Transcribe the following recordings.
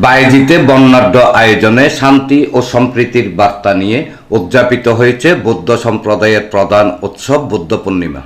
বায়েজিতে বর্ণাঢ্য আয়োজনে শান্তি ও সম্প্রীতির বার্তা নিয়ে উদযাপিত হয়েছে বৌদ্ধ সম্প্রদায়ের প্রধান উৎসব বুদ্ধ পূর্ণিমা।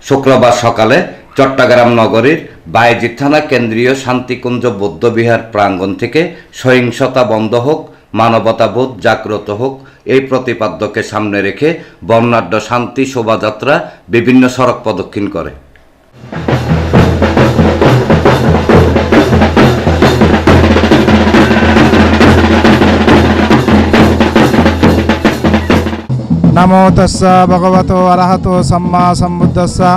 শুক্রবার সকালে চট্টগ্রাম নগরীর বায়েজিদ থানা কেন্দ্রীয় শান্তিকুঞ্জ বৌদ্ধবিহার প্রাঙ্গণ থেকে সহিংসতা বন্ধ হোক, মানবতাবোধ জাগ্রত হোক এই প্রতিপাদ্যকে সামনে রেখে বর্ণাঢ্য শান্তি শোভাযাত্রা বিভিন্ন সড়ক প্রদক্ষিণ করে। নমো তস্যা ভগবতো অরহতো সম্মা সম্বুদ্ধস্যা।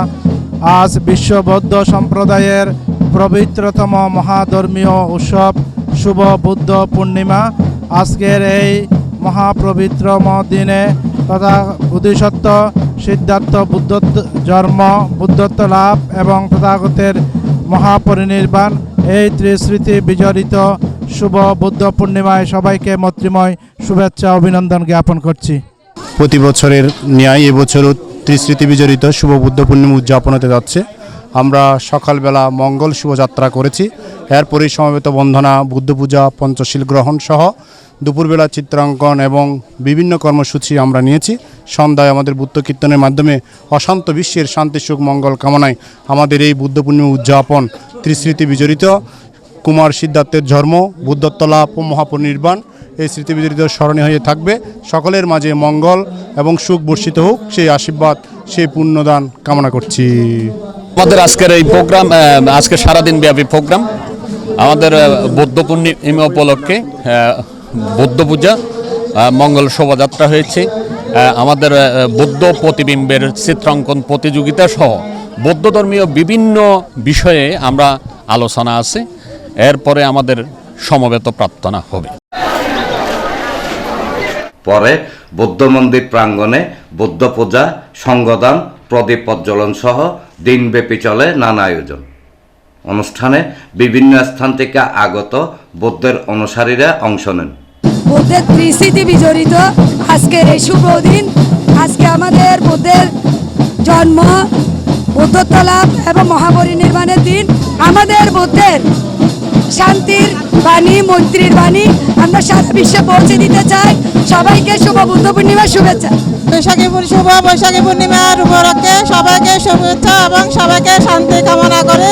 আজ বিশ্ব বৌদ্ধ সম্প্রদায়ের পবিত্রতম মহাধর্মীয় উৎসব শুভ বুদ্ধ পূর্ণিমা। আজকের এই মহাপবিত্রম দিনে তথা বোধিসত্ত্ব সিদ্ধার্থ বুদ্ধ জন্ম, বুদ্ধত্ব লাভ এবং তথাগতের মহাপরিনির্বাণ এই ত্রিস্মৃতি বিজড়িত শুভ বুদ্ধ পূর্ণিমায় সবাইকে মৈত্রীময় শুভেচ্ছা অভিনন্দন জ্ঞাপন করছি। প্রতি বছরের ন্যায় এবছরও ত্রিস্মৃতি বিজড়িত শুভ বুদ্ধ পূর্ণিমা উদযাপন হতে যাচ্ছে। আমরা সকালবেলা মঙ্গল শুভযাত্রা করেছি, এরপরেই সমবেত বন্দনা, বুদ্ধ পূজা, পঞ্চশীল গ্রহণ সহ দুপুরবেলা চিত্রাঙ্কন এবং বিভিন্ন কর্মসূচি আমরা নিয়েছি। সন্ধ্যায় আমাদের বুদ্ধ কীর্তনের মাধ্যমে অশান্ত বিশ্বের শান্তি সুখ মঙ্গল কামনায় আমাদের এই বুদ্ধ পূর্ণিমা উদযাপন ত্রিস্মৃতি বিজড়িত কুমার সিদ্ধার্থের জন্ম, বুদ্ধত্ব লাভ ও মহাপরিনির্বাণ এই স্মৃতি বিজড়িত স্মরণে হয়ে থাকবে। সকলের মাঝে মঙ্গল এবং সুখ বর্ষিত হোক, সেই আশীর্বাদ, সেই পুণ্যদান কামনা করছি। আমাদের আজকের এই প্রোগ্রাম, আজকে সারাদিন ব্যাপী প্রোগ্রাম, আমাদের বৌদ্ধ পূর্ণিমা উপলক্ষে বৌদ্ধ পূজা, মঙ্গল শোভাযাত্রা হয়েছে। আমাদের বৌদ্ধ প্রতিবিম্বের চিত্রাঙ্কন প্রতিযোগিতা সহ বৌদ্ধ ধর্মীয় বিভিন্ন বিষয়ে আমরা আলোচনা আছে। এরপরে আমাদের সমবেত প্রার্থনা হবে। পরে বৌদ্ধ মন্দির প্রাঙ্গণে বৌদ্ধ পূজা, সঙ্গদান, প্রদীপ প্রজ্বলন সহ দিনব্যাপী চলে নানা আয়োজন। অনুষ্ঠানে বিভিন্ন স্থান থেকে আগত বৌদ্ধের অনুসারীরা অংশ নেন। বুদ্ধের ত্রিস্মৃতি বিজড়িত আজকের এই শুভ দিন, আজকে আমাদের বুদ্ধের জন্ম, বুদ্ধত্ব লাভ এবং মহাপরিনির্বাণের দিন। আমাদের বুদ্ধের শান্তির বাণী, মৈত্রীর বাণী আমরা সারা বিশ্বে পৌঁছে দিতে চাই। সবাইকে শুভ বুদ্ধ পূর্ণিমার শুভেচ্ছা। শুভ বৈশাখী পূর্ণিমার উপলক্ষে সবাইকে শুভেচ্ছা এবং সবাইকে শান্তি কামনা করে।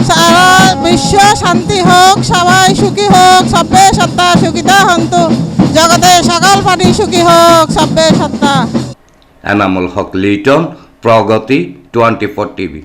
সারা বিশ্ব শান্তি হোক, সবাই সুখী হোক, সব্বে সত্তা সুখিতা হন্তু, জগতে সকল প্রাণী সুখী হোক, সব্বে সত্তা। এনামুল হক লিটন, প্রগতি 24 টিভি।